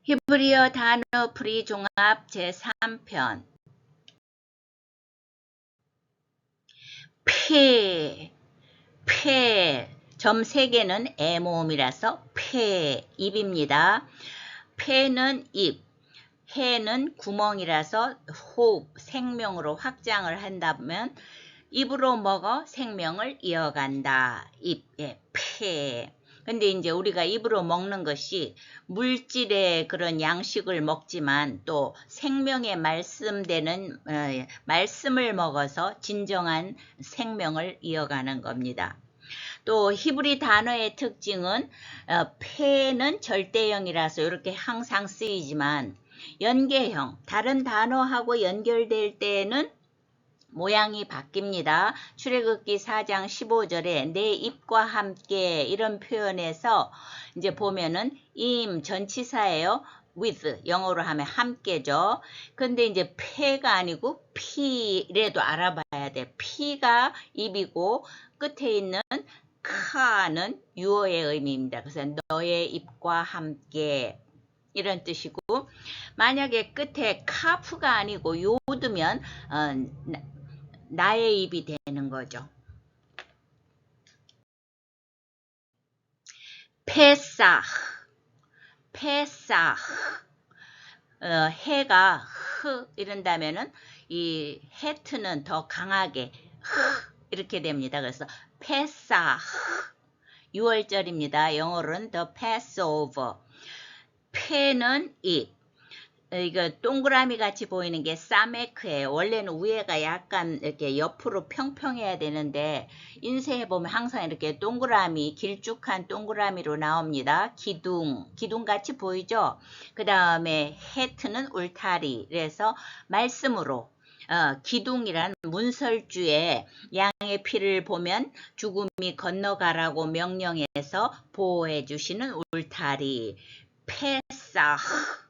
히브리어 단어 풀이 종합 제3편 폐 점 3개는 애모음이라서 폐 입입니다. 폐는 입, 해는 구멍이라서 호흡, 생명으로 확장을 한다면 입으로 먹어 생명을 이어간다. 입의 폐. 근데 이제 우리가 입으로 먹는 것이 물질의 그런 양식을 먹지만 또 생명에 말씀되는 말씀을 먹어서 진정한 생명을 이어가는 겁니다. 또 히브리 단어의 특징은 폐는 절대형이라서 이렇게 항상 쓰이지만 연계형, 다른 단어하고 연결될 때는 모양이 바뀝니다. 출애굽기 4장 15절에 내 입과 함께 이런 표현에서 이제 보면은 임 전치사예요. with 영어로 하면 함께죠. 근데 이제 폐가 아니고 피래도 알아봐야 돼. 피가 입이고 끝에 있는 카는 유어의 의미입니다. 그래서 너의 입과 함께 이런 뜻이고 만약에 끝에 카프가 아니고 요드면 나의 입이 되는 거죠. 페사흐 해가 흐 이런다면은 이 헤트는 더 강하게 흐 이렇게 됩니다. 그래서 페사흐 6월절입니다. 영어로는 the Passover. 페는 입. 이거 동그라미 같이 보이는 게 사메크예요. 원래는 위에가 약간 이렇게 옆으로 평평해야 되는데 인쇄해 보면 항상 이렇게 동그라미 길쭉한 동그라미로 나옵니다. 기둥 같이 보이죠? 그 다음에 헤트는 울타리. 그래서 말씀으로 기둥이란 문설주에 양의 피를 보면 죽음이 건너가라고 명령해서 보호해 주시는 울타리. 페사흐.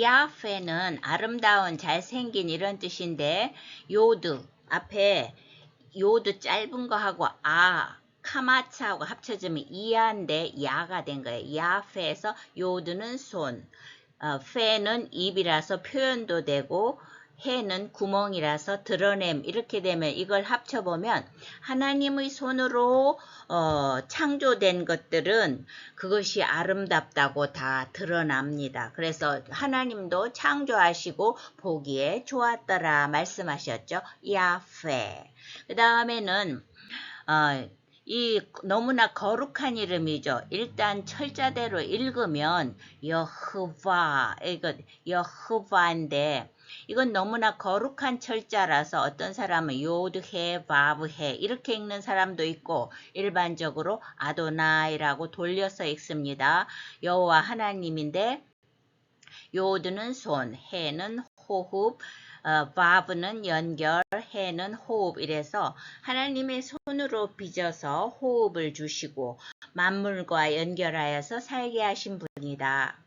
야페는 아름다운 잘생긴 이런 뜻인데 요드 앞에 요드 짧은 거하고 카마차하고 합쳐지면 이하인데 야가 된 거예요. 야페에서 요드는 손, 페는 입이라서 표현도 되고 해는 구멍이라서 드러냄 이렇게 되면 이걸 합쳐보면 하나님의 손으로 창조된 것들은 그것이 아름답다고 다 드러납니다. 그래서 하나님도 창조하시고 보기에 좋았더라 말씀하셨죠. 야페. 그 다음에는 이 너무나 거룩한 이름이죠. 일단 철자대로 읽으면 여흐바, 이거 여흐바인데 이건 너무나 거룩한 철자라서 어떤 사람은 요드해, 바브해 이렇게 읽는 사람도 있고 일반적으로 아도나이라고 돌려서 읽습니다. 여호와 하나님인데 요드는 손, 해는 호흡, 바브는 연결, 해는 호흡 이래서 하나님의 손으로 빚어서 호흡을 주시고 만물과 연결하여서 살게 하신 분이다.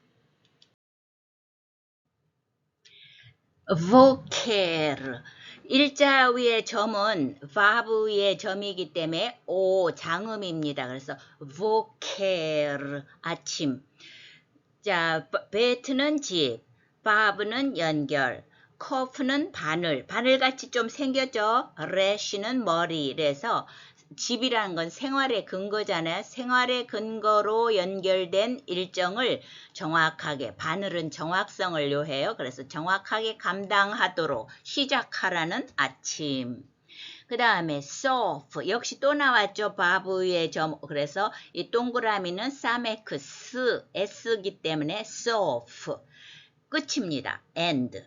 voker 일자 위의 점은 바브 위의 점이기 때문에 오 장음입니다. 그래서 voker 아침. 자, 베트는 집, 바브는 연결, 커프는 바늘같이 좀 생겼죠. 레시는 머리. 그래서 집이라는 건 생활의 근거잖아요. 생활의 근거로 연결된 일정을 정확하게, 바늘은 정확성을 요해요. 그래서 정확하게 감당하도록 시작하라는 아침. 그 다음에 soft 역시 또 나왔죠. 바브의 점. 그래서 이 동그라미는 사메크 s기 때문에 soft 끝입니다. end.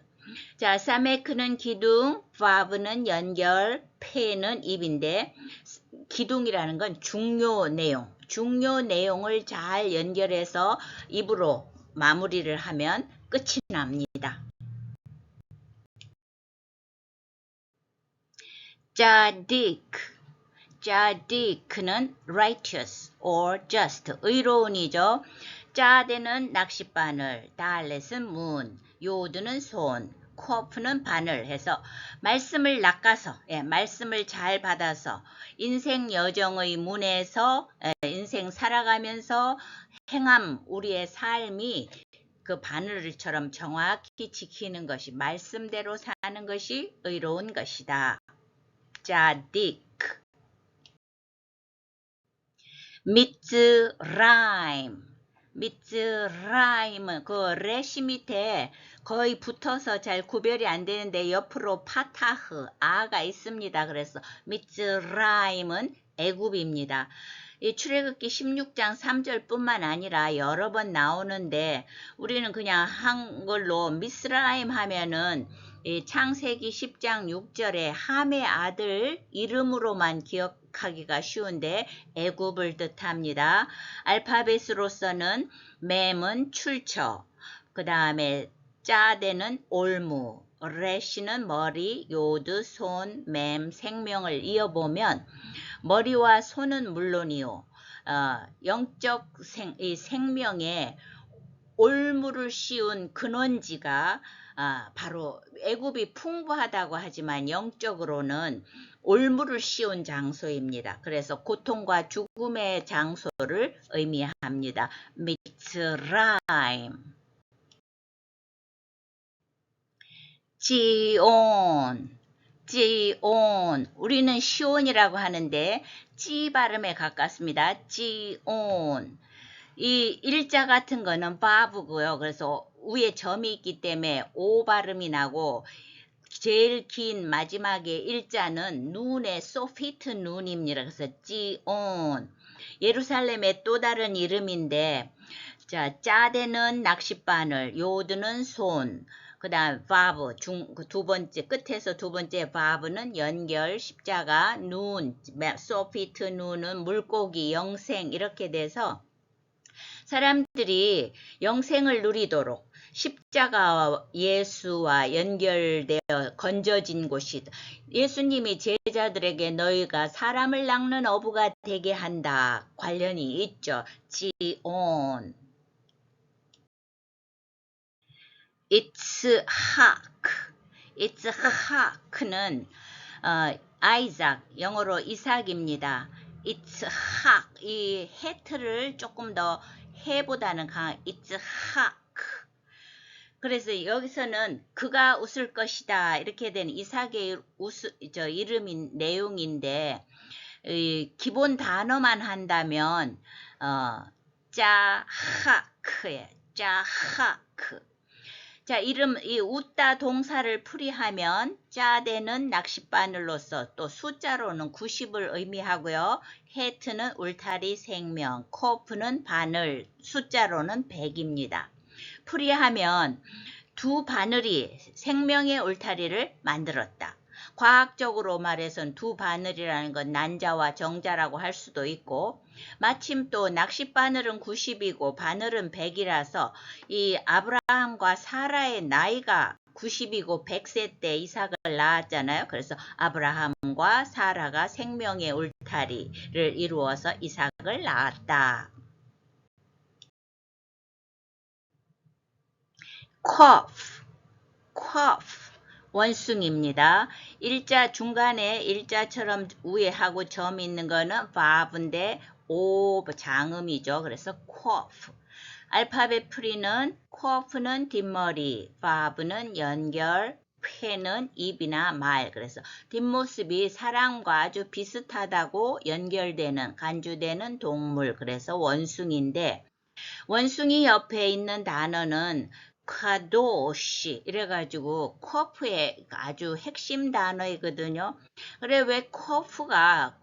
자, 사메크는 기둥, 바브는 연결, 페는 입인데 기둥이라는 건 중요 내용을 잘 연결해서 입으로 마무리를 하면 끝이 납니다. 자딕는 righteous or just, 의로운이죠. 짜데는 낚싯바늘, 달렛은 문, 요드는 손, 코프는 바늘 해서 말씀을 낚아서 말씀을 잘 받아서 인생 여정의 문에서 인생 살아가면서 행함 우리의 삶이 그 바늘처럼 정확히 지키는 것이 말씀대로 사는 것이 의로운 것이다. 자딕 미츠라임 미츠라임은 그 레시 밑에 거의 붙어서 잘 구별이 안 되는데 옆으로 파타흐 아가 있습니다. 그래서 미츠라임은 애굽입니다. 이 출애굽기 16장 3절뿐만 아니라 여러 번 나오는데 우리는 그냥 한글로 미스라임 하면은 이 창세기 10장 6절에 함의 아들 이름으로만 기억하기가 쉬운데 애굽을 뜻합니다. 알파벳으로서는 맴은 출처, 그 다음에 짜대는 올무, 레시는 머리, 요드, 손, 맴, 생명을 이어보면 머리와 손은 물론이요. 영적 생명에 올무를 씌운 근원지가 바로 애굽이 풍부하다고 하지만 영적으로는 올무를 씌운 장소입니다. 그래서 고통과 죽음의 장소를 의미합니다. 미츠라임 지온 지온 우리는 시온이라고 하는데 지 발음에 가깝습니다. 지온 이 일자 같은 거는 바브고요. 그래서 위에 점이 있기 때문에 오 발음이 나고 제일 긴 마지막에 일자는 눈의 소피트 눈입니다. 그래서 지온 예루살렘의 또 다른 이름인데 자 짜대는 낚싯바늘 요드는 손 그 다음 바브 두 번째 끝에서 두 번째 바브는 연결 십자가 눈 소피트 눈은 물고기 영생 이렇게 돼서 사람들이 영생을 누리도록 십자가와 예수와 연결되어 건져진 곳이다. 예수님이 제자들에게 너희가 사람을 낚는 어부가 되게 한다. 관련이 있죠. 지온 이츠하크는 아이작 영어로 이삭입니다. 이츠학 이 해트를 조금 더 해보다는 강한 이츠하크 그래서 여기서는 그가 웃을 것이다 이렇게 된 이삭의 이름인 내용인데 기본 단어만 한다면 짜하크에 짜하크 자, 이 웃다 동사를 풀이하면 짜대는 낚싯바늘로서 또 숫자로는 90을 의미하고요. 헤트는 울타리 생명, 코프는 바늘, 숫자로는 100입니다. 풀이하면 두 바늘이 생명의 울타리를 만들었다. 과학적으로 말해선 두 바늘이라는 건 난자와 정자라고 할 수도 있고 마침 또 낚싯바늘은 90이고 바늘은 100이라서 이 아브라함과 사라의 나이가 90이고 100세 때 이삭을 낳았잖아요. 그래서 아브라함과 사라가 생명의 울타리를 이루어서 이삭을 낳았다. cough 원숭이입니다. 일자 중간에 일자처럼 위에 하고 점 있는 거는 vowel인데 오 장음이죠. 그래서 cough. 알파벳 풀이는 cough는 뒷머리, vowel는 연결, 폐는 입이나 말. 그래서 뒷모습이 사람과 아주 비슷하다고 연결되는 간주되는 동물. 그래서 원숭이인데 원숭이 옆에 있는 단어는 카도시 이래가지고 코프의 아주 핵심 단어이거든요. 그래 왜 코프가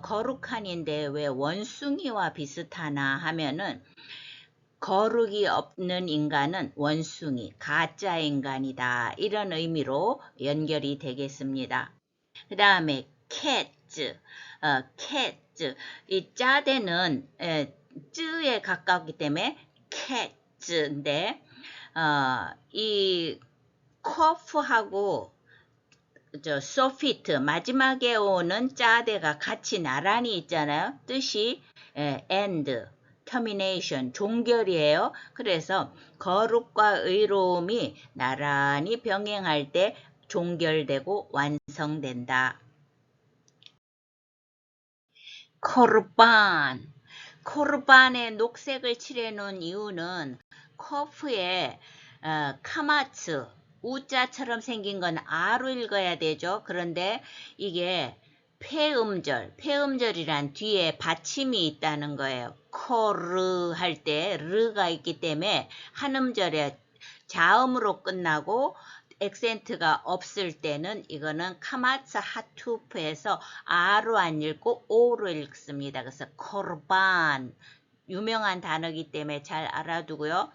거룩한인데 왜 원숭이와 비슷하나 하면은 거룩이 없는 인간은 원숭이, 가짜 인간이다. 이런 의미로 연결이 되겠습니다. 그 다음에 캣즈, 이 짜대는 쯔에 가깝기 때문에 캣즈인데 이 코프하고 소피트 마지막에 오는 짜대가 같이 나란히 있잖아요. 뜻이 and determination, 종결이에요. 그래서 거룩과 의로움이 나란히 병행할 때 종결되고 완성된다. 코르반. 코르반에 녹색을 칠해놓은 이유는 커프에 카마츠, 우자처럼 생긴 건 아로 읽어야 되죠. 그런데 이게 폐음절이란 뒤에 받침이 있다는 거예요. 코르 할 때 르가 있기 때문에 한음절에 자음으로 끝나고 액센트가 없을 때는 이거는 카마츠 하투프에서 아로 안 읽고 오로 읽습니다. 그래서 코르반 유명한 단어이기 때문에 잘 알아두고요.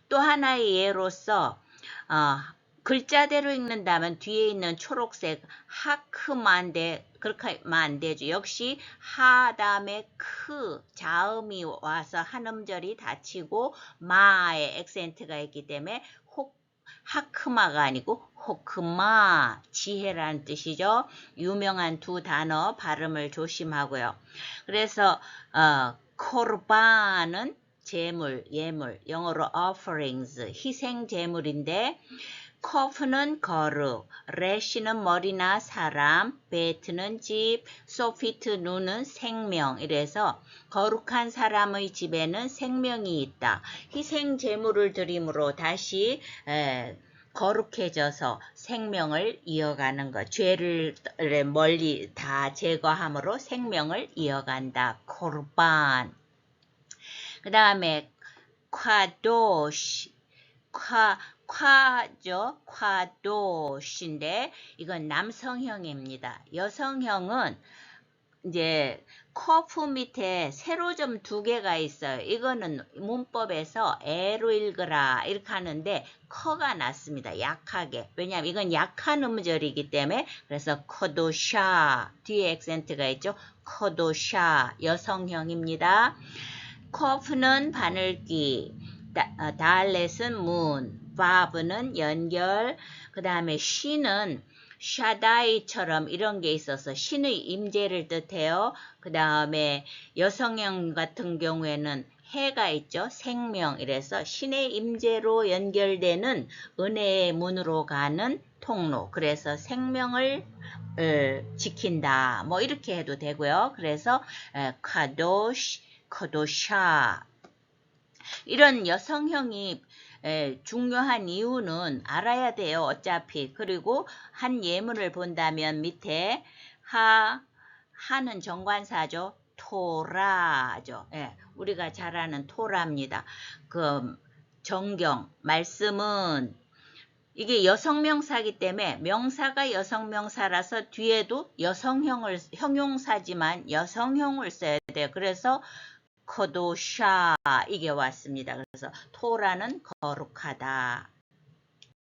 또 하나의 예로서 글자대로 읽는다면 뒤에 있는 초록색 하크만데 그렇게 하면 안 되죠. 역시 하 다음에 크 자음이 와서 한음절이 닫히고 마의 액센트가 있기 때문에 하크마가 아니고 호크마 지혜라는 뜻이죠. 유명한 두 단어 발음을 조심하고요. 그래서 코르반은 제물, 예물, 영어로 offerings, 희생 제물인데 커프는 거룩, 레시는 머리나 사람, 베트는 집, 소피트 눈은 생명. 이래서 거룩한 사람의 집에는 생명이 있다. 희생 제물을 드림으로 다시 거룩해져서 생명을 이어가는 것. 죄를 멀리 다 제거함으로 생명을 이어간다. 코르반. 그 다음에 콰도시. 콰도시인데 이건 남성형입니다. 여성형은 이제 커프 밑에 세로점 2개가 있어요. 이거는 문법에서 애로 읽으라 이렇게 하는데 커가 났습니다. 약하게. 왜냐하면 이건 약한 음절이기 때문에 그래서 커도샤 뒤에 액센트가 있죠. 커도샤 여성형입니다. 커프는 바늘귀, 달렛은 문, 바브는 연결, 그 다음에 쉬는 샤다이처럼 이런 게 있어서 신의 임재를 뜻해요. 그 다음에 여성형 같은 경우에는 해가 있죠. 생명. 이래서 신의 임재로 연결되는 은혜의 문으로 가는 통로. 그래서 생명을 지킨다. 뭐 이렇게 해도 되고요. 그래서 카도샤 이런 여성형이 중요한 이유는 알아야 돼요. 어차피. 그리고 한 예문을 본다면 밑에 하는 정관사죠. 토라죠. 우리가 잘 아는 토라입니다. 그 정경 말씀은 이게 여성명사이기 때문에 명사가 여성명사라서 뒤에도 형용사지만 여성형을 써야 돼요. 그래서 코도샤 이게 왔습니다. 그래서 토라는 거룩하다.